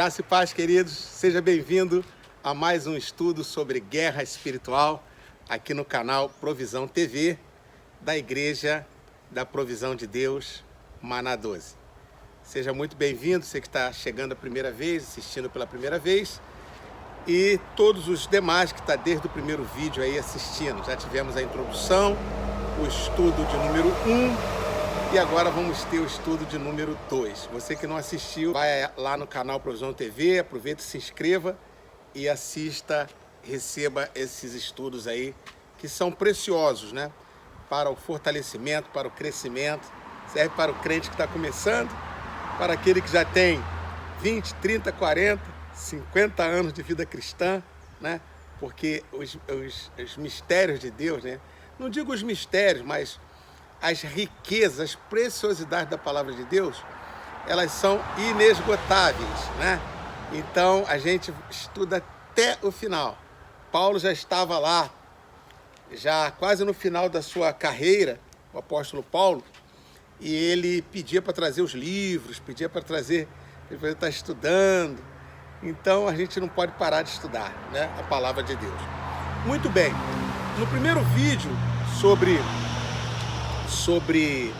Graça e paz, queridos. Seja bem-vindo a mais um estudo sobre guerra espiritual aqui no canal Provisão TV da Igreja da Provisão de Deus, Maná 12. Seja muito bem-vindo, você que está chegando a primeira vez, assistindo pela primeira vez, e todos os demais que estão desde o primeiro vídeo aí assistindo. Já tivemos a introdução, o estudo de número 1, e agora vamos ter o estudo de número 2. Você que não assistiu, vai lá no canal Provisão TV, aproveita, se inscreva e assista, receba esses estudos aí, que são preciosos, né? Para o fortalecimento, para o crescimento, serve para o crente que está começando, para aquele que já tem 20, 30, 40, 50 anos de vida cristã, né? Porque os mistérios de Deus, né? Não digo os mistérios, mas as riquezas, as preciosidades da palavra de Deus, elas são inesgotáveis, né? Então a gente estuda até o final. Paulo já estava lá, já quase no final da sua carreira, o apóstolo Paulo, e ele pedia para trazer os livros, pedia para trazer, ele está estudando. Então a gente não pode parar de estudar, né? A palavra de Deus. Muito bem, no primeiro vídeo sobre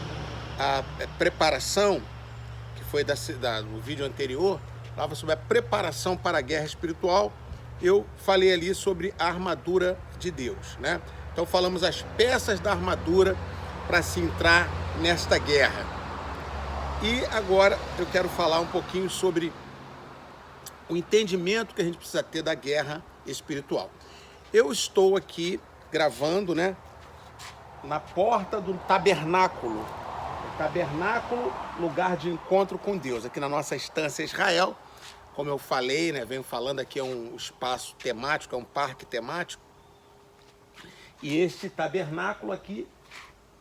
a preparação, que foi no vídeo anterior, falava sobre a preparação para a guerra espiritual. Eu falei ali sobre a armadura de Deus, né? Então falamos as peças da armadura para se entrar nesta guerra. E agora eu quero falar um pouquinho sobre o entendimento que a gente precisa ter da guerra espiritual. Eu estou aqui gravando, né, na porta do tabernáculo. O tabernáculo, lugar de encontro com Deus. Aqui na nossa estância Israel, como eu falei, né, venho falando aqui, é um espaço temático, é um parque temático. E este tabernáculo aqui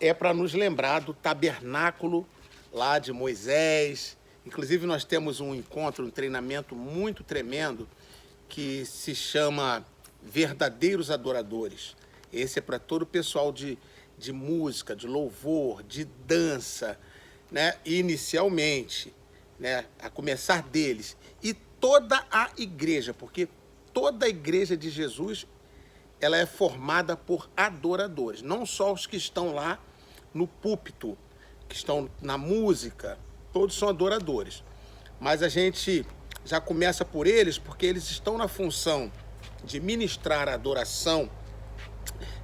é para nos lembrar do tabernáculo lá de Moisés. Inclusive nós temos um encontro, um treinamento muito tremendo que se chama Verdadeiros Adoradores. Esse é para todo o pessoal de música, de louvor, de dança, né? Inicialmente, né? A começar deles. E toda a igreja, porque toda a igreja de Jesus, ela é formada por adoradores. Não só os que estão lá no púlpito, que estão na música, todos são adoradores. Mas a gente já começa por eles, porque eles estão na função de ministrar a adoração,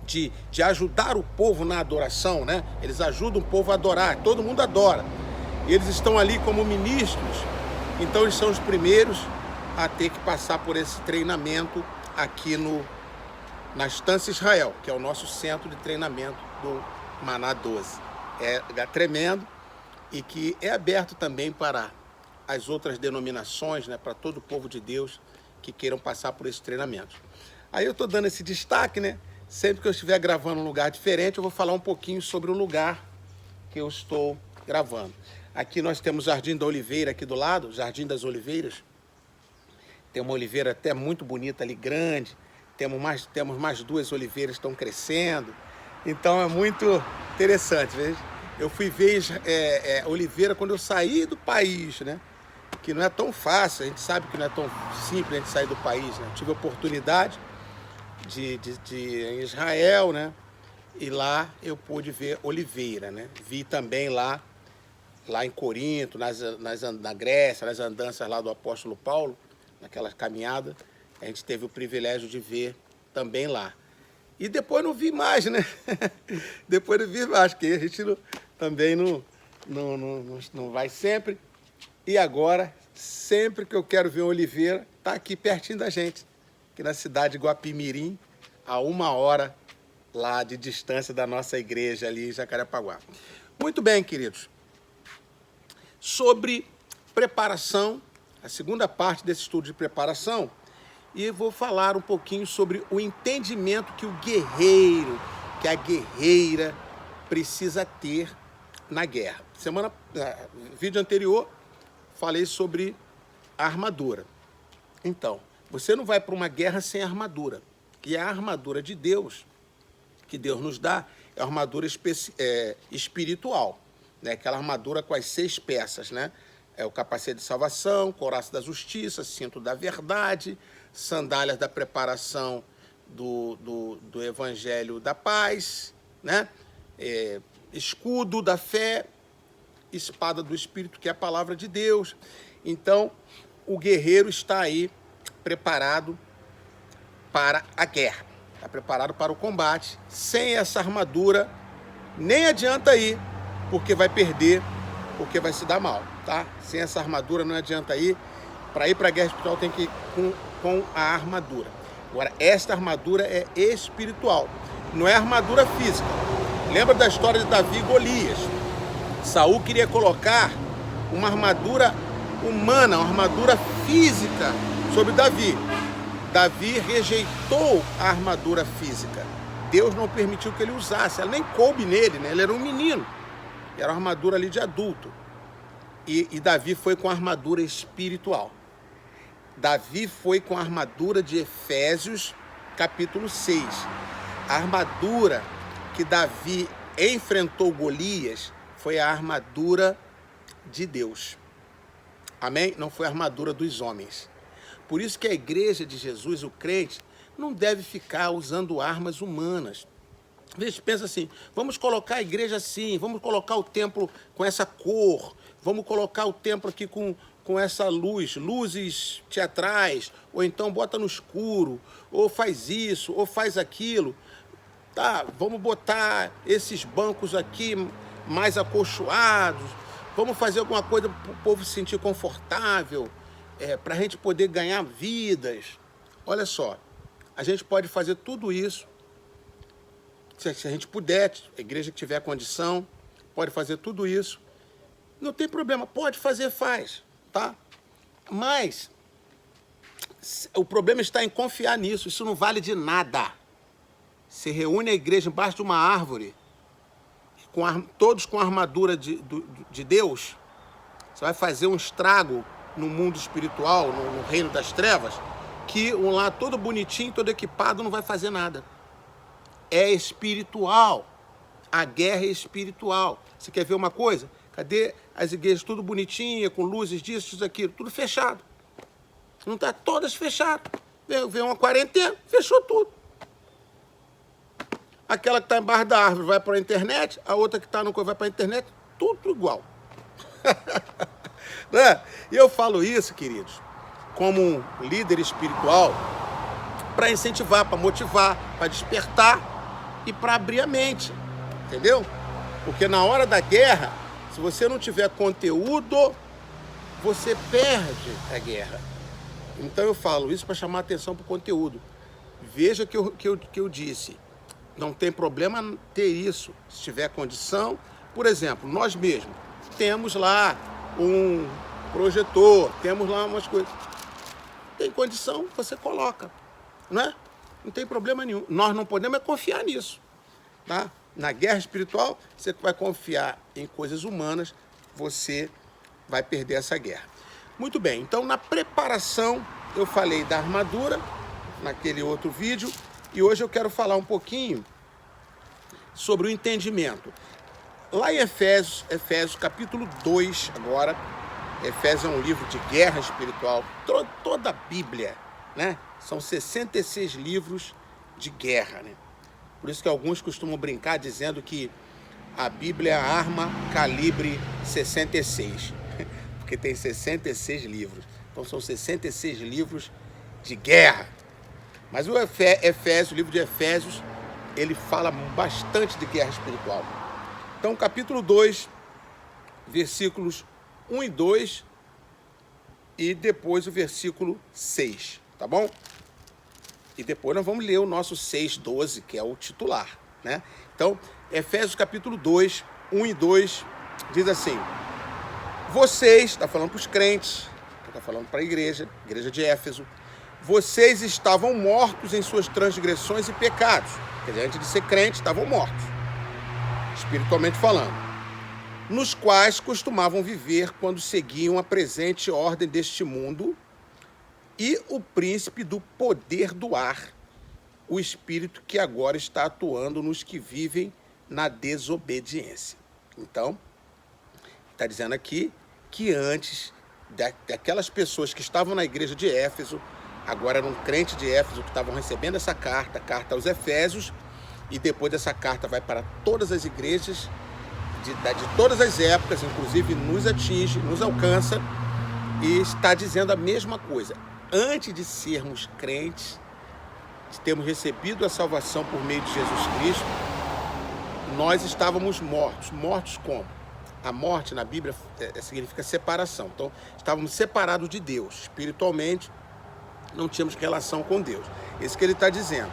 de ajudar o povo na adoração, né? Eles ajudam o povo a adorar, todo mundo adora. Eles estão ali como ministros, então eles são os primeiros a ter que passar por esse treinamento aqui na Estância Israel, que é o nosso centro de treinamento do Maná 12. É tremendo e que é aberto também para as outras denominações, né? Para todo o povo de Deus que queiram passar por esse treinamento. Aí eu estou dando esse destaque, né? Sempre que eu estiver gravando um lugar diferente, eu vou falar um pouquinho sobre o lugar que eu estou gravando. Aqui nós temos o Jardim da Oliveira aqui do lado, Jardim das Oliveiras. Tem uma oliveira até muito bonita ali, grande. Temos mais duas oliveiras que estão crescendo. Então é muito interessante, veja. Eu fui ver oliveira quando eu saí do país, né? Que não é tão fácil, a gente sabe que não é tão simples a gente sair do país, né? Eu tive a oportunidade em Israel, né? E lá eu pude ver oliveira, né? Vi também lá em Corinto, na Grécia, nas andanças lá do apóstolo Paulo, naquela caminhada, a gente teve o privilégio de ver também lá. E depois não vi mais, né? Depois não vi mais, porque a gente também não vai sempre. E agora, sempre que eu quero ver uma oliveira, tá aqui pertinho da gente, aqui na cidade de Guapimirim, a 1 hora lá de distância da nossa igreja ali em Jacarepaguá. Muito bem, queridos. Sobre preparação, a segunda parte desse estudo de preparação, e vou falar um pouquinho sobre o entendimento que o guerreiro, que a guerreira precisa ter na guerra. Vídeo anterior, falei sobre a armadura. Então, você não vai para uma guerra sem armadura. E a armadura de Deus, que Deus nos dá, é a armadura espiritual, né? Aquela armadura com as 6 peças, né? é o capacete de salvação, couraça da justiça, cinto da verdade, sandálias da preparação do evangelho da paz, né? Escudo da fé, espada do Espírito, que é a palavra de Deus. Então, o guerreiro está aí preparado para a guerra, está preparado para o combate. Sem essa armadura, nem adianta ir, porque vai perder, porque vai se dar mal, tá? Sem essa armadura não adianta ir. Para ir para a guerra espiritual tem que ir com a armadura. Agora, esta armadura é espiritual, não é armadura física. Lembra da história de Davi e Golias? Saul queria colocar uma armadura humana, uma armadura física sobre Davi. Davi rejeitou a armadura física. Deus não permitiu que ele usasse, ela nem coube nele, né? Ele era um menino, era uma armadura ali de adulto. E Davi foi com a armadura espiritual. Davi foi com a armadura de Efésios, capítulo 6. A armadura que Davi enfrentou Golias foi a armadura de Deus. Amém? Não foi a armadura dos homens. Por isso que a igreja de Jesus, o crente, não deve ficar usando armas humanas. Às vezes pensa assim, vamos colocar a igreja assim, vamos colocar o templo com essa cor, vamos colocar o templo aqui com essa luzes teatrais, ou então bota no escuro, ou faz isso, ou faz aquilo. Tá, vamos botar esses bancos aqui mais acolchoados, vamos fazer alguma coisa para o povo se sentir confortável, para a gente poder ganhar vidas. Olha só, a gente pode fazer tudo isso, se a gente puder, a igreja que tiver condição, pode fazer tudo isso. Não tem problema, pode fazer, faz, tá? Mas o problema está em confiar nisso, isso não vale de nada. Se reúne a igreja embaixo de uma árvore, todos com a armadura de Deus, você vai fazer um estrago no mundo espiritual, no reino das trevas, que um lá todo bonitinho, todo equipado, não vai fazer nada. É espiritual. A guerra é espiritual. Você quer ver uma coisa? Cadê as igrejas tudo bonitinha, com luzes disso, daquilo, tudo fechado. Não está todas fechadas. Veio uma quarentena, fechou tudo. Aquela que está embaixo da árvore vai para a internet, a outra que está no vai para a internet, tudo igual. Né? E eu falo isso, queridos, como um líder espiritual, para incentivar, para motivar, para despertar e para abrir a mente, entendeu? Porque na hora da guerra, se você não tiver conteúdo, você perde a guerra. Então eu falo isso para chamar a atenção para o conteúdo. Veja que eu disse, não tem problema ter isso, se tiver condição. Por exemplo, nós mesmos temos lá um projetor, temos lá umas coisas. Tem condição, você coloca, não é? Não tem problema nenhum. Nós não podemos confiar nisso, tá? Na guerra espiritual, você vai confiar em coisas humanas, você vai perder essa guerra. Muito bem, então na preparação eu falei da armadura, naquele outro vídeo, e hoje eu quero falar um pouquinho sobre o entendimento. Lá em Efésios capítulo 2, agora, Efésios é um livro de guerra espiritual, toda a Bíblia, né? São 66 livros de guerra, né? Por isso que alguns costumam brincar dizendo que a Bíblia é a arma calibre 66, porque tem 66 livros. Então são 66 livros de guerra. Mas o livro de Efésios, ele fala bastante de guerra espiritual. Então, capítulo 2, versículos 1 e 2, e depois o versículo 6, tá bom? E depois nós vamos ler o nosso 6:12, que é o titular, né? Então, Efésios capítulo 2, 1 e 2, diz assim: vocês, está falando para os crentes, está falando para a igreja de Éfeso, vocês estavam mortos em suas transgressões e pecados. Quer dizer, antes de ser crente, estavam mortos, espiritualmente falando, nos quais costumavam viver quando seguiam a presente ordem deste mundo e o príncipe do poder do ar, o espírito que agora está atuando nos que vivem na desobediência. Então, está dizendo aqui que antes daquelas pessoas que estavam na igreja de Éfeso, agora eram crentes de Éfeso que estavam recebendo essa carta, a carta aos Efésios, e depois dessa carta vai para todas as igrejas de todas as épocas, inclusive nos atinge, nos alcança, e está dizendo a mesma coisa. Antes de sermos crentes, de termos recebido a salvação por meio de Jesus Cristo, nós estávamos mortos. Mortos como? A morte na Bíblia significa separação. Então, estávamos separados de Deus. Espiritualmente, não tínhamos relação com Deus. Isso que ele está dizendo.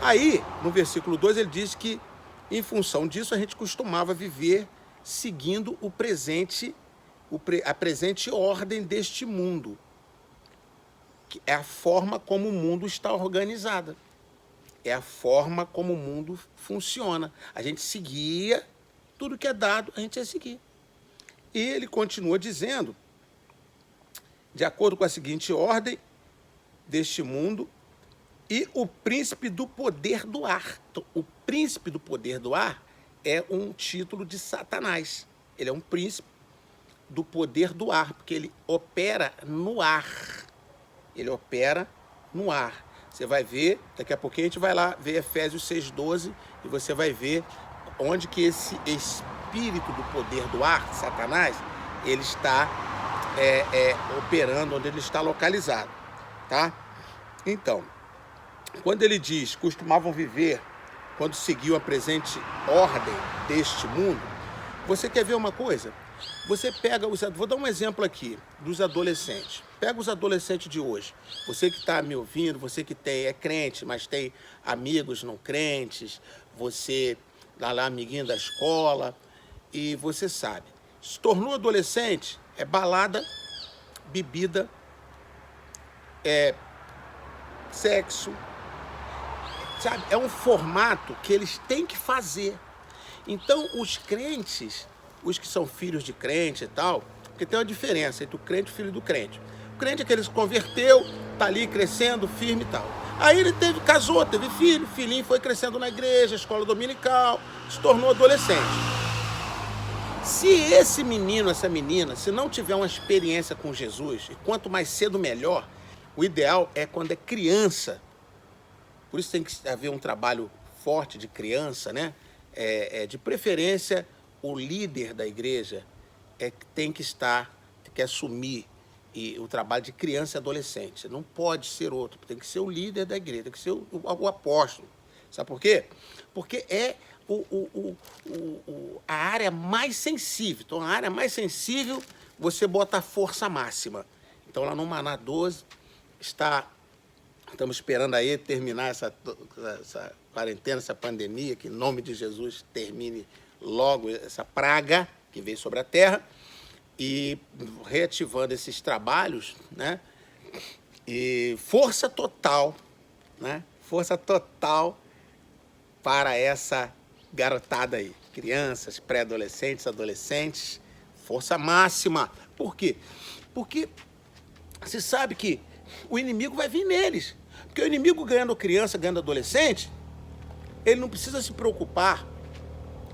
Aí, no versículo 2, ele diz que, em função disso, a gente costumava viver seguindo o presente, a presente ordem deste mundo. Que é a forma como o mundo está organizado. É a forma como o mundo funciona. A gente seguia tudo que é dado, a gente ia seguir. E ele continua dizendo, de acordo com a seguinte ordem deste mundo, e o príncipe do poder do ar. Então, o príncipe do poder do ar é um título de Satanás. Ele é um príncipe do poder do ar, porque ele opera no ar. Ele opera no ar. Você vai ver, daqui a pouquinho a gente vai lá ver Efésios 6,12, e você vai ver onde que esse espírito do poder do ar, Satanás, ele está operando, onde ele está localizado, tá? Então, quando ele diz, costumavam viver, quando seguiam a presente ordem deste mundo, você quer ver uma coisa? Você pega vou dar um exemplo aqui dos adolescentes. Pega os adolescentes de hoje. Você que está me ouvindo, você que é crente, mas tem amigos não crentes, você lá amiguinho da escola, e você sabe, se tornou adolescente, é balada, bebida, é sexo, sabe? É um formato que eles têm que fazer. Então, os crentes, os que são filhos de crente e tal, porque tem uma diferença entre o crente e o filho do crente. O crente é que ele se converteu, tá ali crescendo, firme e tal. Aí ele casou, teve filho, filhinho foi crescendo na igreja, escola dominical, se tornou adolescente. Se esse menino, essa menina, se não tiver uma experiência com Jesus, e quanto mais cedo melhor, o ideal é quando é criança. Por isso tem que haver um trabalho forte de criança, né? De preferência, o líder da igreja tem que assumir o trabalho de criança e adolescente. Não pode ser outro, tem que ser o líder da igreja, tem que ser o apóstolo. Sabe por quê? Porque é a área mais sensível. Então, a área mais sensível, você bota a força máxima. Então, lá no Maná 12, estamos esperando aí terminar essa quarentena, essa pandemia, que em nome de Jesus termine logo essa praga que veio sobre a terra, e reativando esses trabalhos, né? E força total, né? Força total para essa garotada aí, crianças, pré-adolescentes, adolescentes, força máxima. Por quê? Porque você sabe que o inimigo vai vir neles. Porque o inimigo ganhando criança, ganhando adolescente, ele não precisa se preocupar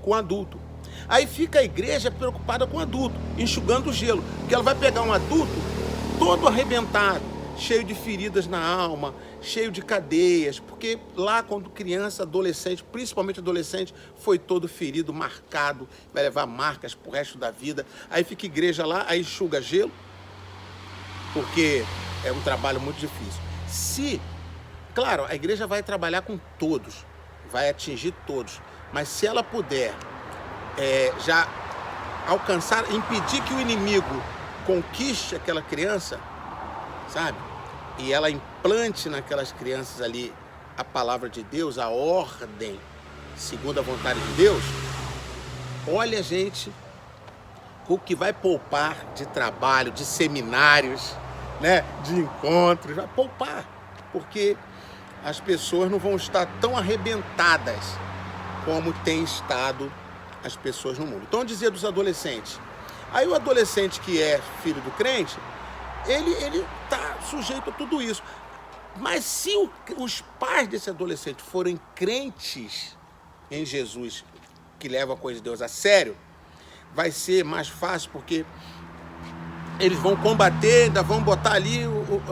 com adulto. Aí fica a igreja preocupada com o adulto, enxugando o gelo. Porque ela vai pegar um adulto todo arrebentado, cheio de feridas na alma, cheio de cadeias. Porque lá, quando criança, adolescente, principalmente adolescente, foi todo ferido, marcado, vai levar marcas pro resto da vida. Aí fica a igreja lá, aí enxuga gelo, porque é um trabalho muito difícil. Claro, a igreja vai trabalhar com todos, vai atingir todos, mas se ela puder já alcançar, impedir que o inimigo conquiste aquela criança, sabe? E ela implante naquelas crianças ali a palavra de Deus, a ordem, segundo a vontade de Deus, olha, gente, o que vai poupar de trabalho, de seminários, né, de encontros, vai poupar, porque as pessoas não vão estar tão arrebentadas como tem estado as pessoas no mundo. Então, eu dizia dos adolescentes. Aí o adolescente que é filho do crente, ele está sujeito a tudo isso. Mas se os pais desse adolescente forem crentes em Jesus, que levam a coisa de Deus a sério, vai ser mais fácil, porque eles vão combater, ainda vão botar ali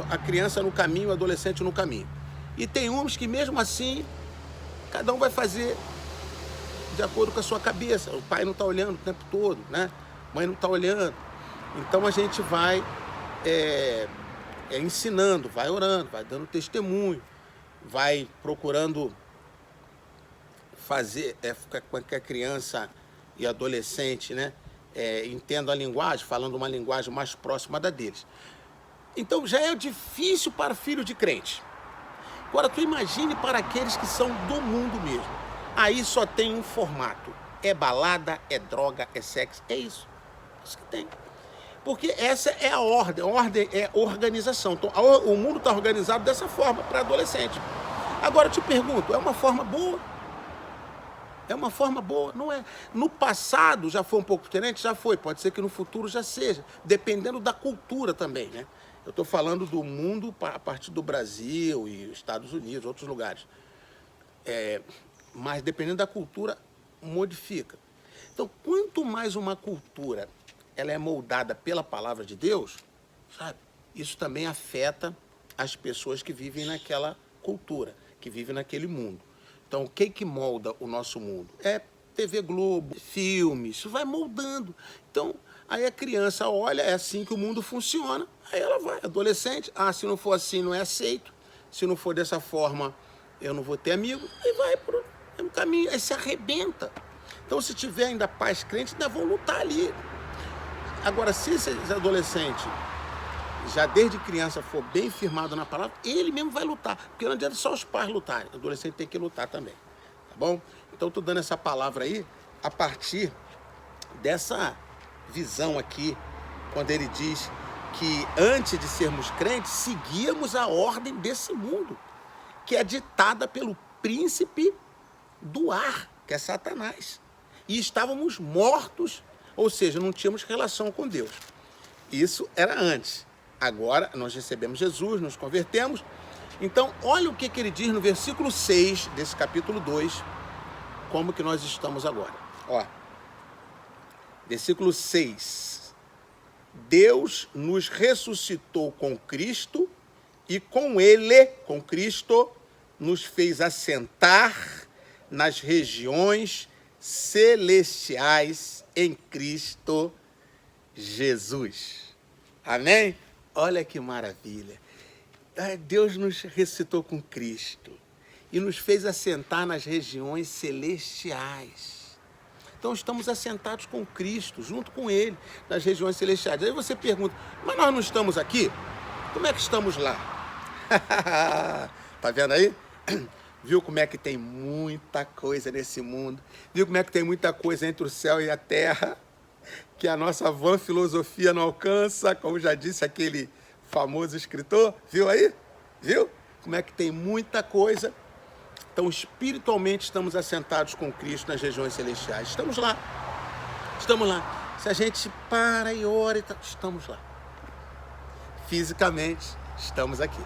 a criança no caminho, o adolescente no caminho. E tem uns que mesmo assim, cada um vai fazer de acordo com a sua cabeça. O pai não está olhando o tempo todo, né? A mãe não está olhando. Então a gente vai ensinando, vai orando, vai dando testemunho, vai procurando fazer com que a criança e adolescente, né, entendam a linguagem, falando uma linguagem mais próxima da deles. Então já é difícil para filho de crente. Agora tu imagine para aqueles que são do mundo mesmo. Aí só tem um formato. É balada, é droga, é sexo, é isso. É isso que tem. Porque essa é a ordem é organização. Então, o mundo está organizado dessa forma para adolescente. Agora eu te pergunto, é uma forma boa? É uma forma boa, não é? No passado já foi um pouco diferente? Já foi, pode ser que no futuro já seja, dependendo da cultura também, né? Eu estou falando do mundo a partir do Brasil e Estados Unidos, outros lugares. Mas dependendo da cultura, modifica. Então, quanto mais uma cultura ela é moldada pela palavra de Deus, sabe? Isso também afeta as pessoas que vivem naquela cultura, que vivem naquele mundo. Então, o que molda o nosso mundo? É TV Globo, filmes, isso vai moldando. Então, aí a criança olha, é assim que o mundo funciona, aí ela vai, adolescente, se não for assim, não é aceito, se não for dessa forma, eu não vou ter amigo, e vai por um caminho, aí se arrebenta. Então, se tiver ainda pais crentes, ainda vão lutar ali. Agora, se esse adolescente já desde criança for bem firmado na palavra, ele mesmo vai lutar, porque não adianta só os pais lutarem, o adolescente tem que lutar também, tá bom? Então, estou dando essa palavra aí a partir dessa visão aqui, quando ele diz que antes de sermos crentes, seguíamos a ordem desse mundo, que é ditada pelo príncipe do ar, que é Satanás, e estávamos mortos, ou seja, não tínhamos relação com Deus. Isso era antes. Agora nós recebemos Jesus, nos convertemos. Então, olha o que ele diz no versículo 6 desse capítulo 2, como que nós estamos agora. Ó, versículo 6. Deus nos ressuscitou com Cristo e com Ele, com Cristo, nos fez assentar nas regiões celestiais em Cristo Jesus. Amém? Olha que maravilha. Deus nos ressuscitou com Cristo e nos fez assentar nas regiões celestiais. Então estamos assentados com Cristo, junto com Ele, nas regiões celestiais. Aí você pergunta, mas nós não estamos aqui? Como é que estamos lá? Tá vendo aí? Viu como é que tem muita coisa nesse mundo? Viu como é que tem muita coisa entre o céu e a terra? Que a nossa vã filosofia não alcança, como já disse aquele famoso escritor. Viu aí? Viu? Como é que tem muita coisa. Então, espiritualmente, estamos assentados com Cristo nas regiões celestiais. Estamos lá. Estamos lá. Se a gente para e ora, estamos lá. Fisicamente, estamos aqui.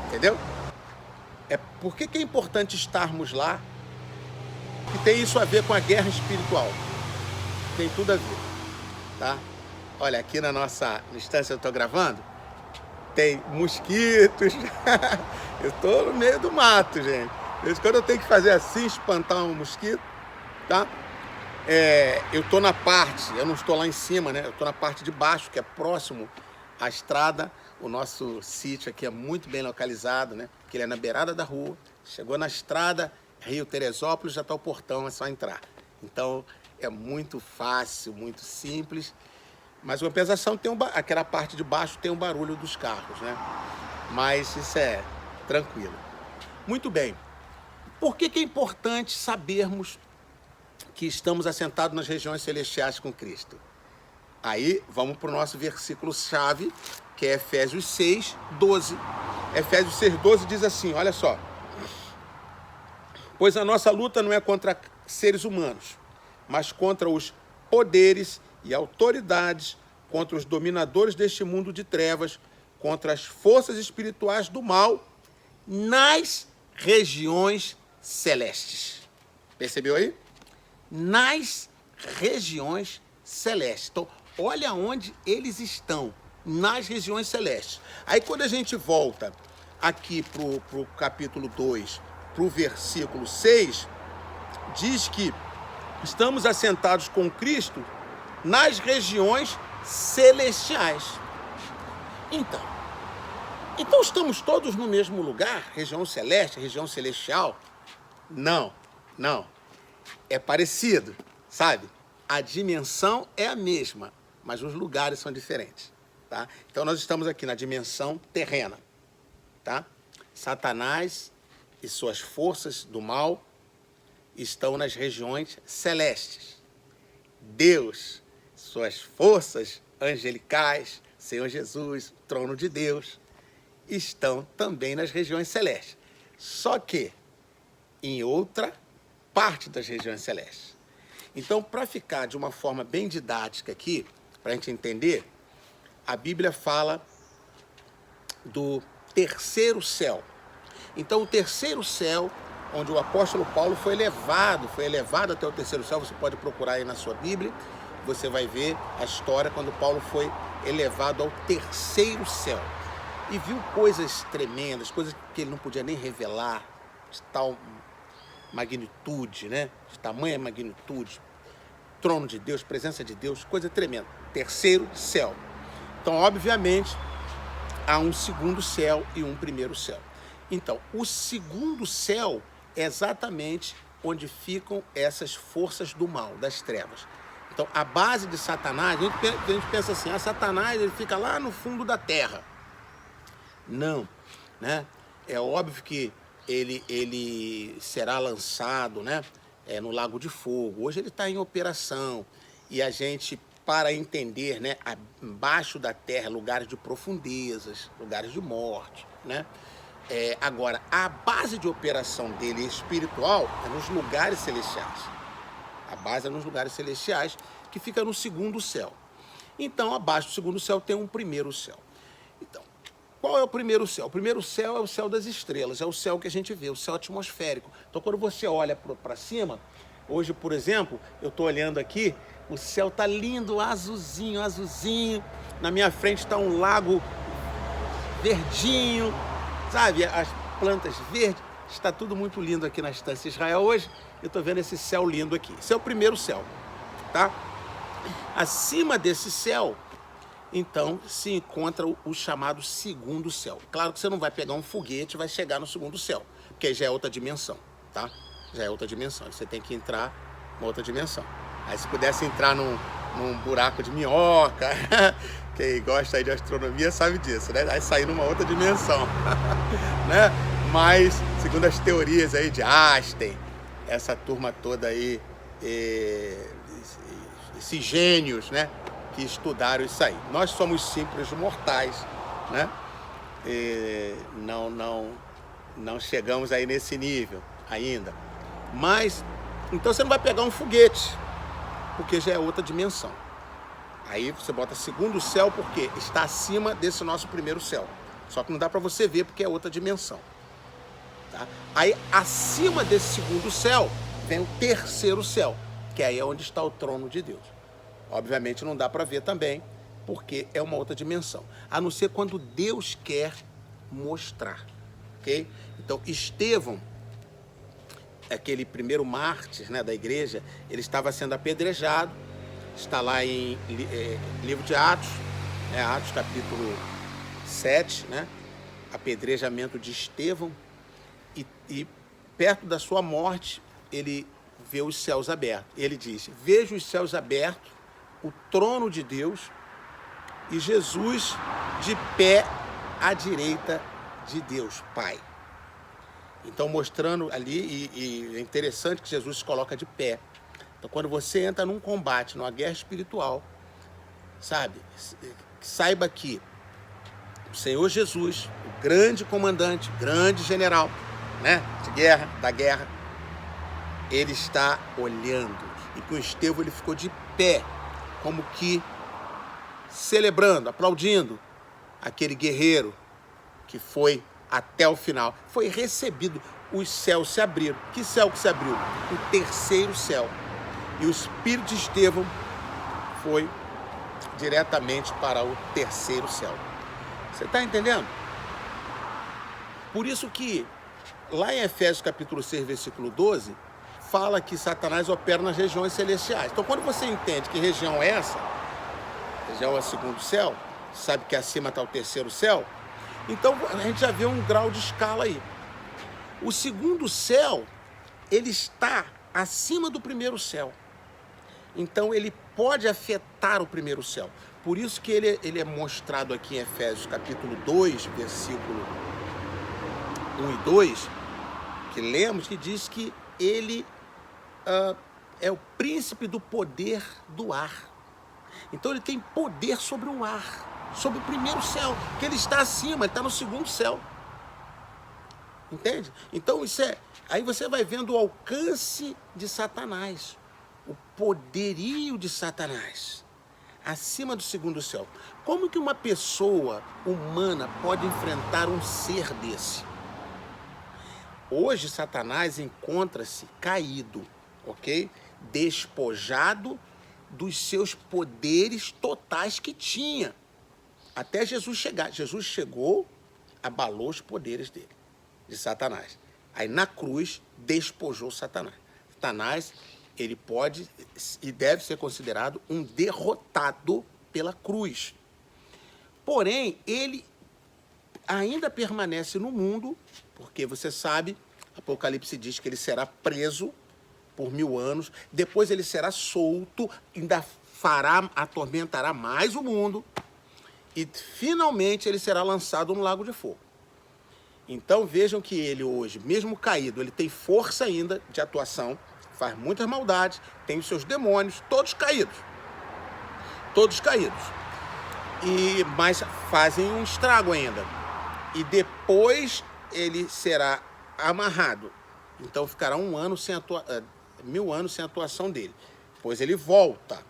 Entendeu? Por que é importante estarmos lá? E tem isso a ver com a guerra espiritual. Tem tudo a ver, tá? Olha, aqui na nossa instância eu estou gravando, tem mosquitos. Eu estou no meio do mato, gente. Quando eu tenho que fazer assim, espantar um mosquito, tá? Eu estou na parte, eu não estou lá em cima, né? Eu estou na parte de baixo, que é próximo à estrada. O nosso sítio aqui é muito bem localizado, né? Porque ele é na beirada da rua. Chegou na estrada, Rio Teresópolis, já está o portão, é só entrar. Então, é muito fácil, muito simples. Mas a compensação tem aquela parte de baixo tem um barulho dos carros, né? Mas isso é tranquilo. Muito bem. Por que é importante sabermos que estamos assentados nas regiões celestiais com Cristo? Aí, vamos para o nosso versículo-chave, que é Efésios 6, 12. Efésios 6, 12 diz assim, olha só. Pois a nossa luta não é contra seres humanos, mas contra os poderes e autoridades, contra os dominadores deste mundo de trevas, contra as forças espirituais do mal, nas regiões celestes. Percebeu aí? Nas regiões celestes. Então, olha onde eles estão, nas regiões celestes. Aí quando a gente volta aqui pro capítulo 2, pro versículo 6, diz que estamos assentados com Cristo nas regiões celestiais. Então estamos todos no mesmo lugar? Região celeste, região celestial? Não. É parecido, sabe? A dimensão é a mesma, mas os lugares são diferentes, tá? Então nós estamos aqui na dimensão terrena, tá? Satanás e suas forças do mal estão nas regiões celestes. Deus, suas forças angelicais, Senhor Jesus, trono de Deus, estão também nas regiões celestes. Só que em outra parte das regiões celestes. Então, para ficar de uma forma bem didática aqui, para a gente entender, a Bíblia fala do terceiro céu. Então, o terceiro céu, onde o apóstolo Paulo foi elevado até o terceiro céu, você pode procurar aí na sua Bíblia, você vai ver a história quando Paulo foi elevado ao terceiro céu. E viu coisas tremendas, coisas que ele não podia nem revelar, de tal magnitude, né? De tamanha magnitude, trono de Deus, presença de Deus, coisa tremenda. Terceiro céu. Então, obviamente, há um segundo céu e um primeiro céu. Então, o segundo céu é exatamente onde ficam essas forças do mal, das trevas. Então, a base de Satanás, a gente pensa assim, Satanás ele fica lá no fundo da terra. Não, né? É óbvio que ele será lançado, né? No Lago de Fogo. Hoje ele está em operação e a gente, para entender, né? Abaixo da terra, lugares de profundezas, lugares de morte, né? Agora, a base de operação dele espiritual é nos lugares celestiais. A base é nos lugares celestiais, que fica no segundo céu. Então, abaixo do segundo céu tem um primeiro céu. Então, qual é o primeiro céu? O primeiro céu é o céu das estrelas, é o céu que a gente vê, o céu atmosférico. Então, quando você olha para cima, hoje, por exemplo, eu estou olhando aqui, o céu está lindo, azulzinho, azulzinho. Na minha frente está um lago verdinho, sabe? As plantas verdes. Está tudo muito lindo aqui na Estância Israel hoje. Eu estou vendo esse céu lindo aqui. Esse é o primeiro céu, tá? Acima desse céu, então, se encontra o chamado segundo céu. Claro que você não vai pegar um foguete e vai chegar no segundo céu, porque aí já é outra dimensão, tá? Já é outra dimensão. Você tem que entrar em outra dimensão. Aí se pudesse entrar num buraco de minhoca, quem gosta aí de astronomia sabe disso, né? Aí sair numa outra dimensão, né? Mas, segundo as teorias aí de Einstein, essa turma toda aí, esses gênios, né? Que estudaram isso aí. Nós somos simples mortais, né? Não chegamos aí nesse nível ainda. Mas, então você não vai pegar um foguete, porque já é outra dimensão. Aí você bota segundo céu porque está acima desse nosso primeiro céu. Só que não dá para você ver porque é outra dimensão. Tá? Aí acima desse segundo céu vem o terceiro céu, que aí é onde está o trono de Deus. Obviamente não dá para ver também, porque é uma outra dimensão. A não ser quando Deus quer mostrar, ok? Então Estevão, aquele primeiro mártir, né, da igreja, ele estava sendo apedrejado. Está lá em livro de Atos, né, Atos capítulo 7, né, apedrejamento de Estevão. E perto da sua morte, ele vê os céus abertos. Ele diz, vejo os céus abertos, o trono de Deus e Jesus de pé à direita de Deus, Pai. Então, mostrando ali, e é interessante que Jesus se coloca de pé. Então, quando você entra num combate, numa guerra espiritual, sabe, saiba que o Senhor Jesus, o grande comandante, grande general, né, de guerra, da guerra, ele está olhando. E com Estevão ele ficou de pé, como que celebrando, aplaudindo aquele guerreiro que foi até o final. Foi recebido, os céus se abriram. Que céu que se abriu? O terceiro céu. E o espírito de Estevão foi diretamente para o terceiro céu. Você está entendendo? Por isso que lá em Efésios capítulo 6, versículo 12, fala que Satanás opera nas regiões celestiais. Então, quando você entende que região é essa, região é o segundo céu, sabe que acima está o terceiro céu, então a gente já vê um grau de escala aí. O segundo céu, ele está acima do primeiro céu. Então, ele pode afetar o primeiro céu. Por isso que ele é mostrado aqui em Efésios capítulo 2, versículo 1 e 2, que lemos, que diz que ele é o príncipe do poder do ar. Então, ele tem poder sobre o ar, sobre o primeiro céu, que ele está acima, ele está no segundo céu. Entende? Então, aí você vai vendo o alcance de Satanás, o poderio de Satanás, acima do segundo céu. Como que uma pessoa humana pode enfrentar um ser desse? Hoje, Satanás encontra-se caído, ok? Despojado dos seus poderes totais que tinha, até Jesus chegar. Jesus chegou, abalou os poderes dele, de Satanás. Aí na cruz despojou Satanás. Satanás, ele pode e deve ser considerado um derrotado pela cruz. Porém, ele ainda permanece no mundo, porque você sabe, Apocalipse diz que ele será preso por 1000 anos, depois ele será solto, ainda atormentará mais o mundo, e finalmente ele será lançado no lago de fogo. Então vejam que ele hoje, mesmo caído, ele tem força ainda de atuação, faz muitas maldades, tem os seus demônios, todos caídos. Todos caídos. Mas fazem um estrago ainda. E depois ele será amarrado. Então ficará 1000 anos sem atuação dele. Depois ele volta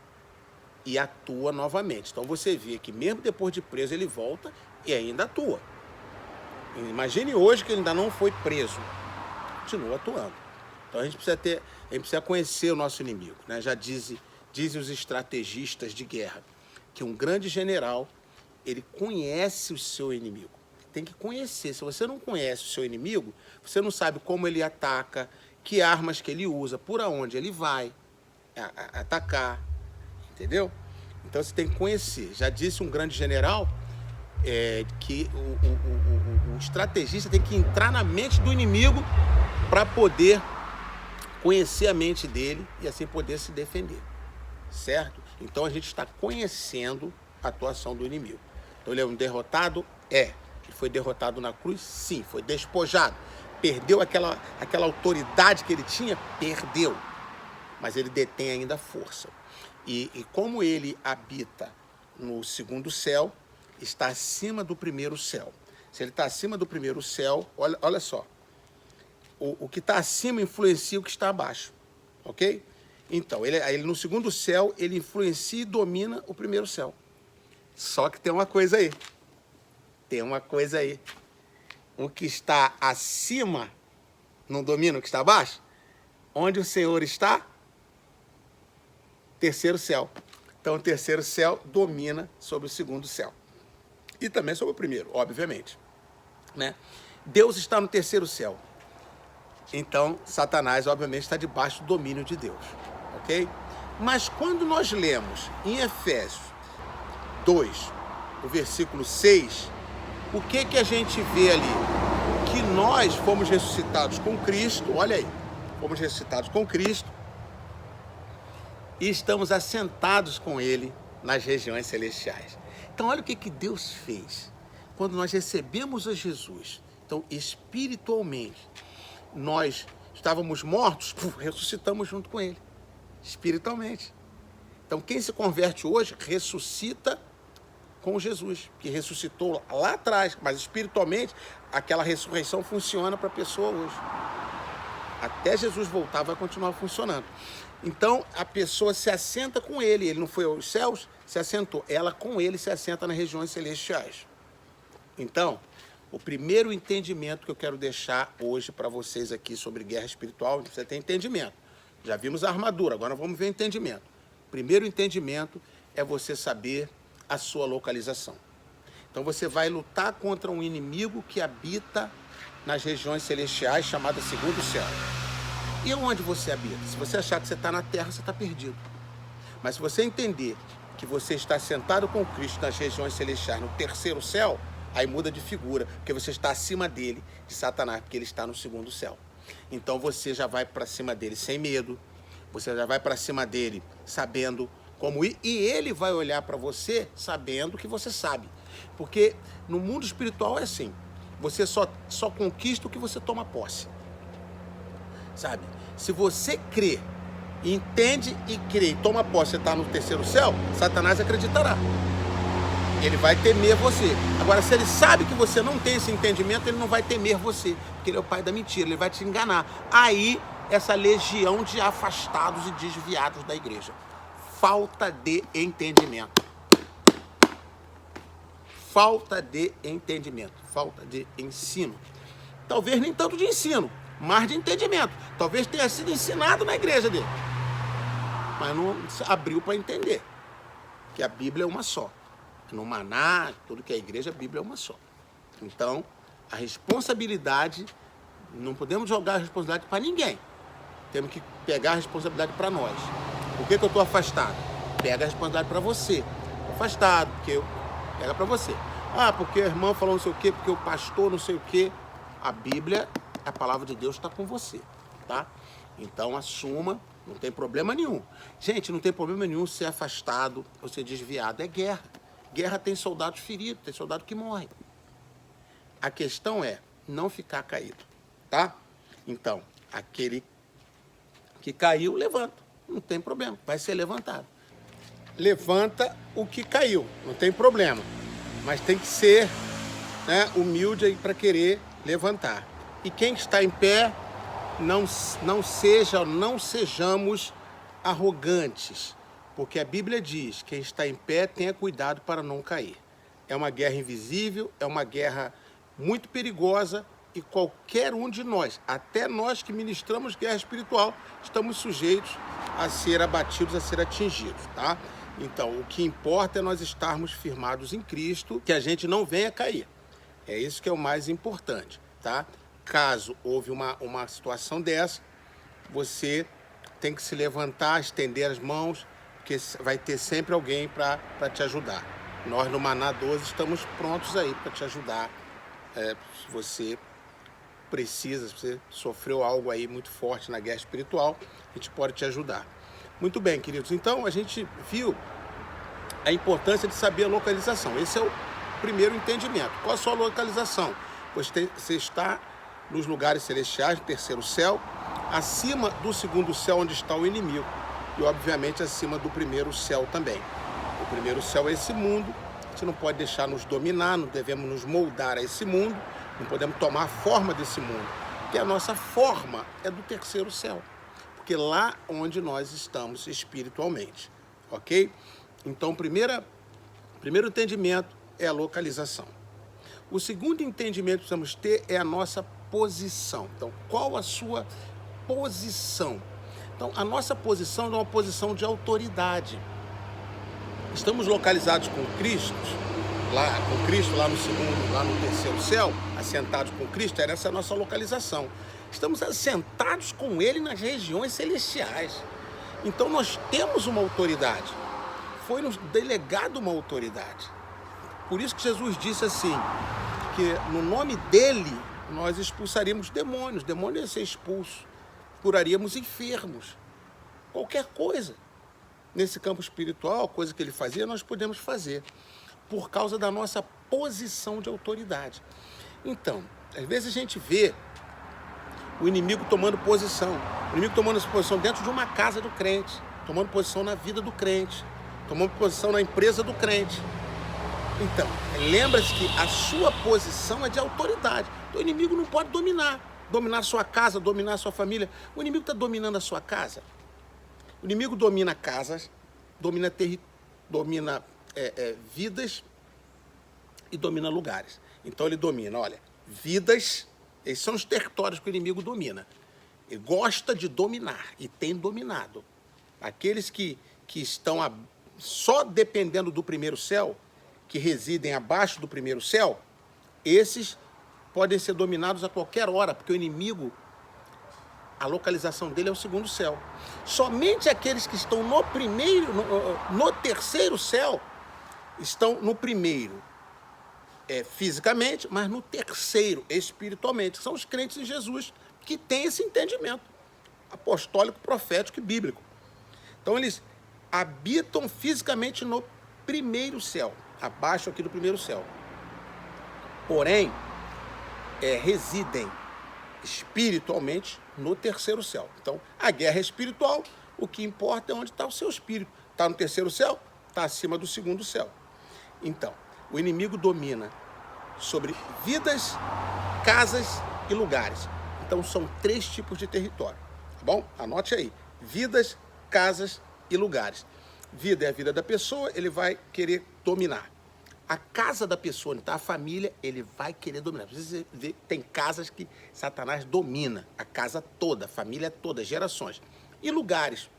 e atua novamente. Então você vê que mesmo depois de preso ele volta e ainda atua. Imagine hoje que ele ainda não foi preso, continua atuando. Então a gente precisa conhecer o nosso inimigo, né? Já dizem os estrategistas de guerra que um grande general, ele conhece o seu inimigo. Tem que conhecer. Se você não conhece o seu inimigo, você não sabe como ele ataca, que armas que ele usa, por onde ele vai atacar, entendeu? Então você tem que conhecer. Já disse um grande general que o estrategista tem que entrar na mente do inimigo para poder conhecer a mente dele e assim poder se defender, certo? Então a gente está conhecendo a atuação do inimigo. Então ele é um derrotado? Ele foi derrotado na cruz? Sim. Foi despojado. Perdeu aquela autoridade que ele tinha? Perdeu. Mas ele detém ainda força. E como ele habita no segundo céu, está acima do primeiro céu. Se ele está acima do primeiro céu, olha só. O que está acima influencia o que está abaixo. Ok? Então, ele no segundo céu, ele influencia e domina o primeiro céu. Só que tem uma coisa aí. O que está acima não domina o que está abaixo? Onde o Senhor está? Terceiro céu. Então, o terceiro céu domina sobre o segundo céu. E também sobre o primeiro, obviamente, né? Deus está no terceiro céu. Então, Satanás, obviamente, está debaixo do domínio de Deus, ok? Mas quando nós lemos em Efésios 2, o versículo 6, o que a gente vê ali? Que nós fomos ressuscitados com Cristo, olha aí, fomos ressuscitados com Cristo e estamos assentados com Ele nas regiões celestiais. Então, olha o que Deus fez. Quando nós recebemos a Jesus, então, espiritualmente, nós estávamos mortos, ressuscitamos junto com Ele, espiritualmente. Então, quem se converte hoje, ressuscita com Jesus, que ressuscitou lá atrás, mas espiritualmente, aquela ressurreição funciona para a pessoa hoje. Até Jesus voltar, vai continuar funcionando. Então, a pessoa se assenta com ele. Ele não foi aos céus, se assentou. Ela com ele se assenta nas regiões celestiais. Então, o primeiro entendimento que eu quero deixar hoje para vocês aqui sobre guerra espiritual, você tem entendimento. Já vimos a armadura, agora vamos ver o entendimento. O primeiro entendimento é você saber a sua localização. Então você vai lutar contra um inimigo que habita nas regiões celestiais, chamada segundo céu. E onde você habita? Se você achar que você está na terra, você está perdido. Mas se você entender que você está sentado com Cristo nas regiões celestiais, no terceiro céu, aí muda de figura, porque você está acima dele, de Satanás, porque ele está no segundo céu. Então você já vai para cima dele sem medo, você já vai para cima dele sabendo como ir, e ele vai olhar para você sabendo que você sabe. Porque no mundo espiritual é assim, você só conquista o que você toma posse. Sabe? Se você crê, entende e crê e toma posse, você está no terceiro céu, Satanás acreditará. Ele vai temer você. Agora, se ele sabe que você não tem esse entendimento, ele não vai temer você, porque ele é o pai da mentira, ele vai te enganar. Aí, essa legião de afastados e desviados da igreja. Falta de entendimento. Falta de entendimento, falta de ensino. Talvez nem tanto de ensino, mas de entendimento. Talvez tenha sido ensinado na igreja dele, mas não abriu para entender que a Bíblia é uma só. No Maná, tudo que é igreja, a Bíblia é uma só. Então, a responsabilidade, não podemos jogar a responsabilidade para ninguém. Temos que pegar a responsabilidade para nós. Por que eu estou afastado? Pega a responsabilidade para você. Estou afastado, porque eu... Pega para você. Ah, porque a irmã falou não sei o quê, porque o pastor não sei o quê. A Bíblia, a palavra de Deus está com você, tá? Então assuma, não tem problema nenhum. Gente, não tem problema nenhum ser afastado ou ser desviado. É guerra. Guerra tem soldados feridos, tem soldado que morre. A questão é não ficar caído, tá? Então, aquele que caiu, levanta. Não tem problema, vai ser levantado. Levanta o que caiu, não tem problema. Mas tem que ser, né, humilde aí para querer levantar. E quem está em pé, não sejamos arrogantes. Porque a Bíblia diz, quem está em pé, tenha cuidado para não cair. É uma guerra invisível, é uma guerra muito perigosa e qualquer um de nós, até nós que ministramos guerra espiritual, estamos sujeitos a ser abatidos, a ser atingidos, tá? Então, o que importa é nós estarmos firmados em Cristo, que a gente não venha cair. É isso que é o mais importante, tá? Caso houve uma situação dessa, você tem que se levantar, estender as mãos, porque vai ter sempre alguém para te ajudar. Nós, no Maná 12, estamos prontos aí para te ajudar. Se você precisa, se você sofreu algo aí muito forte na guerra espiritual, a gente pode te ajudar. Muito bem, queridos. Então, a gente viu a importância de saber a localização. Esse é o primeiro entendimento. Qual a sua localização? Você está nos lugares celestiais, no terceiro céu, acima do segundo céu, onde está o inimigo. E, obviamente, acima do primeiro céu também. O primeiro céu é esse mundo. A gente não pode deixar nos dominar, não devemos nos moldar a esse mundo. Não podemos tomar a forma desse mundo. Porque a nossa forma é do terceiro céu. Porque lá onde nós estamos espiritualmente. Ok? Então, o primeiro entendimento é a localização. O segundo entendimento que precisamos ter é a nossa posição. Então, qual a sua posição? Então, a nossa posição é uma posição de autoridade. Estamos localizados com Cristo lá no segundo, lá no terceiro céu, assentados com Cristo, era essa a nossa localização. Estamos assentados com Ele nas regiões celestiais. Então, nós temos uma autoridade. Foi nos delegado uma autoridade. Por isso que Jesus disse assim, que no nome dele nós expulsaríamos demônios, demônio ia ser expulso, curaríamos enfermos, qualquer coisa. Nesse campo espiritual, coisa que ele fazia, nós podemos fazer, por causa da nossa posição de autoridade. Então, às vezes a gente vê o inimigo tomando posição, o inimigo tomando essa posição dentro de uma casa do crente, tomando posição na vida do crente, tomando posição na empresa do crente. Então, lembra-se que a sua posição é de autoridade. Então, o inimigo não pode dominar a sua casa, dominar a sua família. O inimigo está dominando a sua casa. O inimigo domina casas, domina vidas e domina lugares. Então, ele domina, olha, vidas, esses são os territórios que o inimigo domina. Ele gosta de dominar e tem dominado. Aqueles que estão só dependendo do primeiro céu, que residem abaixo do primeiro céu, esses podem ser dominados a qualquer hora, porque o inimigo, a localização dele é o segundo céu. Somente aqueles que estão no terceiro céu, estão no primeiro, fisicamente, mas no terceiro, espiritualmente. São os crentes em Jesus que têm esse entendimento apostólico, profético e bíblico. Então eles habitam fisicamente no primeiro céu, abaixo aqui do primeiro céu. Porém, residem espiritualmente no terceiro céu. Então, a guerra é espiritual, o que importa é onde está o seu espírito. Está no terceiro céu? Está acima do segundo céu. Então, o inimigo domina sobre vidas, casas e lugares. Então, são 3 tipos de território. Tá bom? Anote aí. Vidas, casas e lugares. Vida é a vida da pessoa, ele vai querer dominar. A casa da pessoa, onde está a família, ele vai querer dominar. Você vê, tem casas que Satanás domina. A casa toda, a família toda, gerações. E lugares.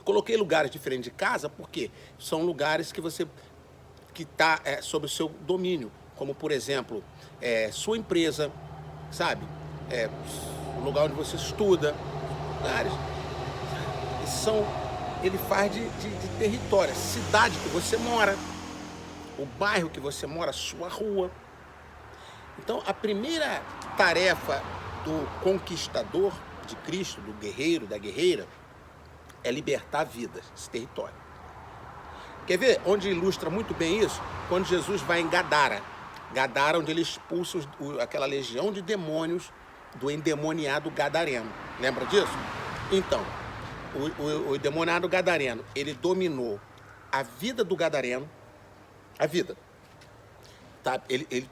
Coloquei lugares diferentes de casa porque são lugares que você que está sob o seu domínio. Como, por exemplo, sua empresa, sabe? O lugar onde você estuda. Lugares. Ele faz de território. A cidade que você mora. O bairro que você mora, sua rua. Então, a primeira tarefa do conquistador de Cristo, do guerreiro, da guerreira, é libertar vidas, esse território. Quer ver onde ilustra muito bem isso? Quando Jesus vai em Gadara. Gadara, onde ele expulsa aquela legião de demônios do endemoniado gadareno. Lembra disso? Então, o endemoniado gadareno, ele dominou a vida do gadareno, a vida, tá? Ele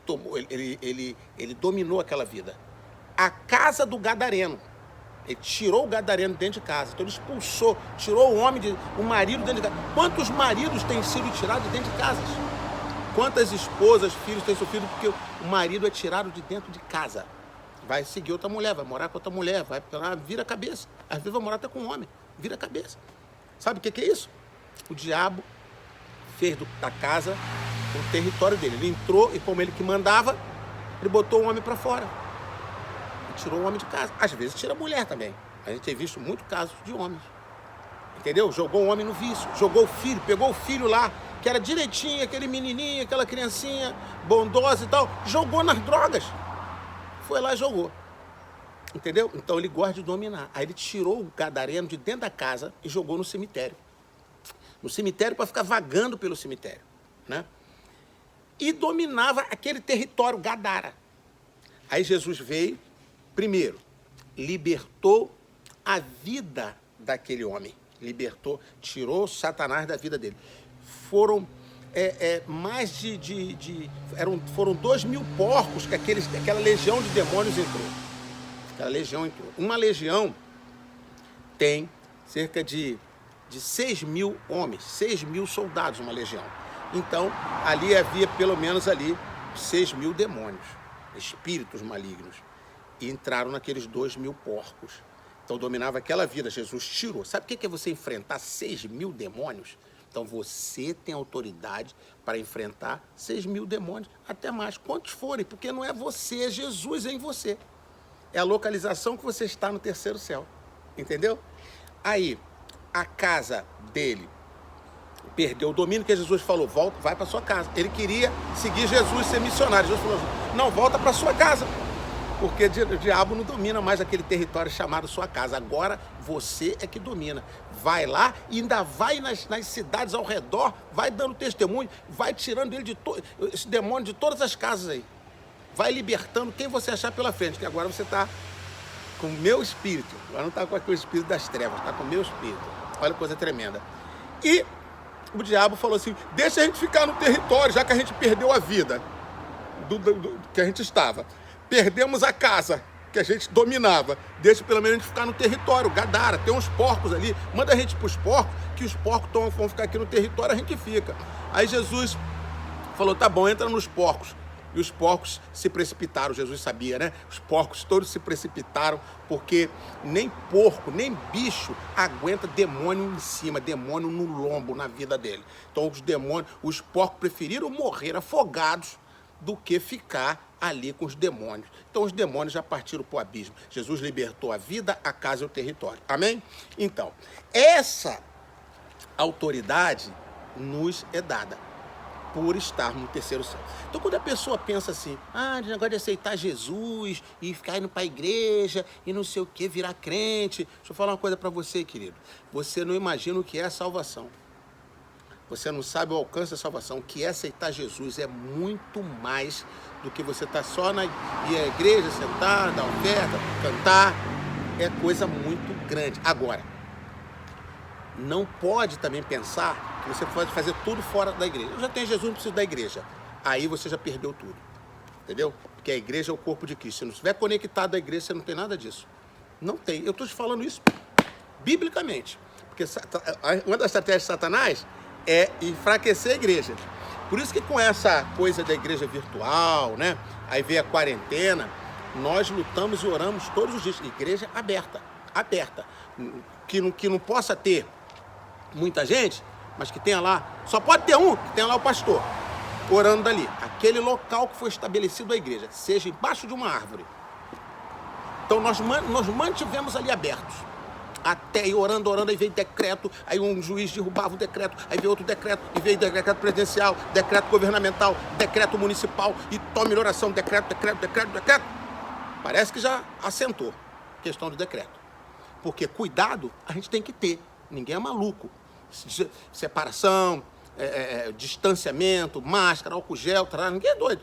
dominou aquela vida. A casa do gadareno, ele tirou o gadareno dentro de casa. Então ele expulsou, tirou o marido dentro de casa. Quantos maridos têm sido tirados de dentro de casas? Quantas esposas, filhos têm sofrido porque o marido é tirado de dentro de casa? Vai seguir outra mulher, vai morar com outra mulher, vira a cabeça. Às vezes vai morar até com um homem, vira a cabeça. Sabe o que é isso? O diabo fez da casa o território dele. Ele entrou e, como ele que mandava, ele botou o homem para fora. E tirou o homem de casa. Às vezes tira a mulher também. A gente tem visto muitos casos de homens. Entendeu? Jogou o homem no vício. Jogou o filho, pegou o filho lá, que era direitinho, aquele menininho, aquela criancinha bondosa e tal, jogou nas drogas. Foi lá e jogou. Entendeu? Então ele gosta de dominar. Aí ele tirou o gadareno de dentro da casa e jogou no cemitério. No cemitério para ficar vagando pelo cemitério, né? E dominava aquele território, Gadara. Aí Jesus veio, primeiro, libertou a vida daquele homem. Libertou, tirou Satanás da vida dele. Foram mais foram 2.000 porcos que aquela legião de demônios entrou. Aquela legião entrou. Uma legião tem cerca de 6.000 homens, 6.000 soldados, uma legião. Então, ali havia pelo menos ali 6.000 demônios, espíritos malignos. E entraram naqueles 2.000 porcos. Então, dominava aquela vida. Jesus tirou. Sabe o que é você enfrentar 6.000 demônios? Então, você tem autoridade para enfrentar 6.000 demônios, até mais. Quantos forem, porque não é você, é Jesus em você. É a localização que você está no terceiro céu. Entendeu? Aí, a casa dele perdeu o domínio, que Jesus falou, volta, vai para sua casa. Ele queria seguir Jesus, ser missionário. Jesus falou, não, volta para sua casa, porque o diabo não domina mais aquele território chamado sua casa. Agora você é que domina. Vai lá e ainda vai nas cidades ao redor, vai dando testemunho, vai tirando ele esse demônio de todas as casas aí. Vai libertando quem você achar pela frente, que agora você está com o meu espírito. Agora não está com aquele espírito das trevas, está com o meu espírito. Olha que coisa tremenda. E o diabo falou assim, deixa a gente ficar no território, já que a gente perdeu a vida que a gente estava. Perdemos a casa que a gente dominava. Deixa pelo menos a gente ficar no território, Gadara, tem uns porcos ali. Manda a gente para os porcos, que os porcos vão ficar aqui no território, a gente fica. Aí Jesus falou, tá bom, entra nos porcos. E os porcos se precipitaram, Jesus sabia, né? Os porcos todos se precipitaram, porque nem porco, nem bicho aguenta demônio em cima, demônio no lombo, na vida dele. Então os porcos preferiram morrer afogados do que ficar ali com os demônios. Então os demônios já partiram para o abismo. Jesus libertou a vida, a casa e o território. Amém? Então, essa autoridade nos é dada por estarmos no terceiro céu. Então, quando a pessoa pensa assim, negócio de aceitar Jesus e ficar indo para a igreja e não sei o que, virar crente. Deixa eu falar uma coisa para você, querido. Você não imagina o que é a salvação. Você não sabe o alcance da salvação. O que é aceitar Jesus é muito mais do que você estar só na igreja, sentar, dar oferta, cantar. É coisa muito grande. Agora, não pode também pensar que você pode fazer tudo fora da igreja. Eu já tenho Jesus, não preciso da igreja. Aí você já perdeu tudo. Entendeu? Porque a igreja é o corpo de Cristo. Se não estiver conectado à igreja, você não tem nada disso. Não tem. Eu estou te falando isso biblicamente. Porque uma das estratégias de Satanás é enfraquecer a igreja. Por isso que com essa coisa da igreja virtual, né? Aí veio a quarentena, nós lutamos e oramos todos os dias. Igreja aberta. Que não possa ter muita gente, mas que tenha lá, só pode ter um, que tenha lá o pastor, orando dali. Aquele local que foi estabelecido a igreja, seja embaixo de uma árvore. Então nós mantivemos ali abertos. Até ir orando, aí veio decreto, aí um juiz derrubava o decreto, aí veio outro decreto, e veio decreto presidencial, decreto governamental, decreto municipal, e tome oração, decreto. Parece que já assentou a questão do decreto. Porque cuidado a gente tem que ter, ninguém é maluco. Separação, distanciamento, máscara, álcool gel, ninguém é doido.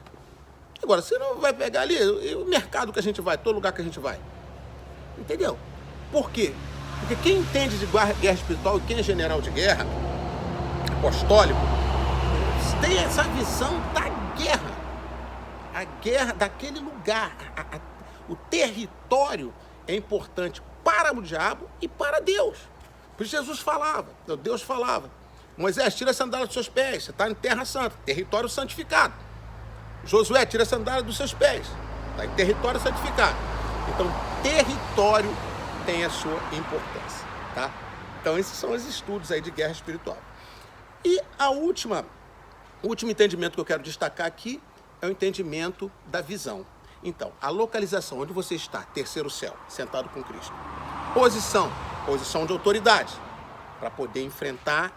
Agora, você não vai pegar ali, o mercado que a gente vai, todo lugar que a gente vai. Entendeu? Por quê? Porque quem entende de guerra espiritual e quem é general de guerra, apostólico, tem essa visão da guerra. A guerra daquele lugar. O território é importante para o diabo e para Deus. Por isso Jesus falava, Deus falava. Moisés, tira a sandália dos seus pés, você está em terra santa, território santificado. Josué, tira a sandália dos seus pés, está em território santificado. Então, território tem a sua importância, tá? Então, esses são os estudos aí de guerra espiritual. E o último entendimento que eu quero destacar aqui é o entendimento da visão. Então, a localização onde você está, terceiro céu, sentado com Cristo. Posição de autoridade, para poder enfrentar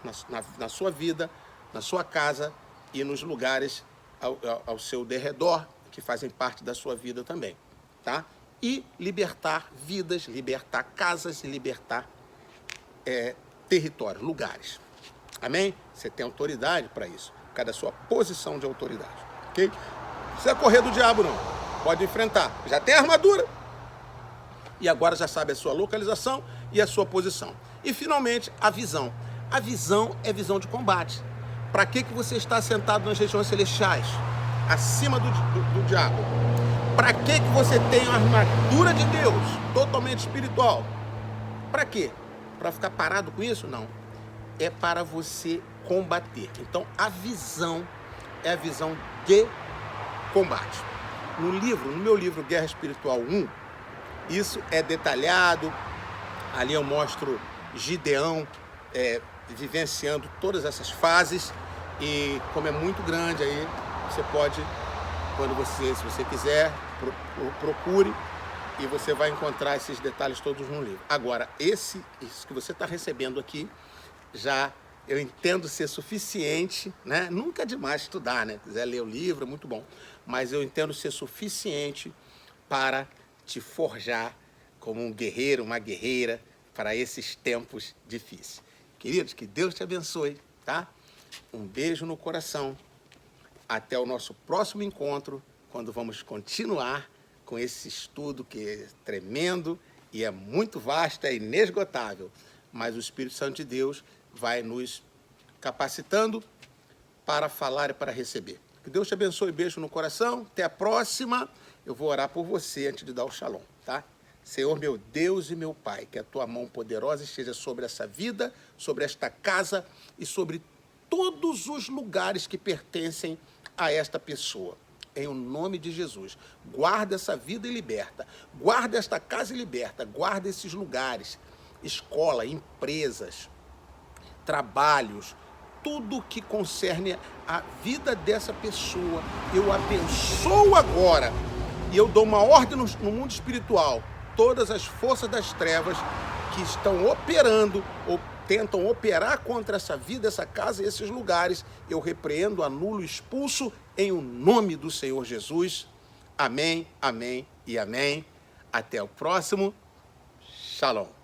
na sua vida, na sua casa e nos lugares ao seu derredor, que fazem parte da sua vida também, tá? E libertar vidas, libertar casas e libertar territórios, lugares. Amém? Você tem autoridade para isso, por causa da sua posição de autoridade, ok? Não precisa correr do diabo, não. Pode enfrentar. Já tem a armadura. E agora já sabe a sua localização e a sua posição. E, finalmente, a visão. A visão é visão de combate. Para que você está sentado nas regiões celestiais, acima do diabo? Para que você tem a armadura de Deus, totalmente espiritual? Para quê? Para ficar parado com isso? Não. É para você combater. Então, a visão é a visão de combate. No meu livro Guerra Espiritual 1, isso é detalhado. Ali eu mostro Gideão vivenciando todas essas fases. E como é muito grande aí, você pode, se você quiser, procure e você vai encontrar esses detalhes todos no livro. Agora, isso que você está recebendo aqui, já eu entendo ser suficiente, né? Nunca é demais estudar, né? Quiser ler o livro, é muito bom. Mas eu entendo ser suficiente para te forjar como um guerreiro, uma guerreira para esses tempos difíceis. Queridos, que Deus te abençoe, tá? Um beijo no coração. Até o nosso próximo encontro, quando vamos continuar com esse estudo que é tremendo e é muito vasto, é inesgotável. Mas o Espírito Santo de Deus vai nos capacitando para falar e para receber. Que Deus te abençoe, beijo no coração. Até a próxima. Eu vou orar por você antes de dar o shalom, tá? Senhor, meu Deus e meu Pai, que a tua mão poderosa esteja sobre essa vida, sobre esta casa e sobre todos os lugares que pertencem a esta pessoa. em o nome de Jesus. Guarda essa vida e liberta. Guarda esta casa e liberta. Guarda esses lugares, escola, empresas, trabalhos, tudo que concerne a vida dessa pessoa. Eu abençoo agora e eu dou uma ordem no mundo espiritual. Todas as forças das trevas que estão operando ou tentam operar contra essa vida, essa casa e esses lugares, eu repreendo, anulo, expulso em o nome do Senhor Jesus. Amém, amém e amém. Até o próximo. Shalom.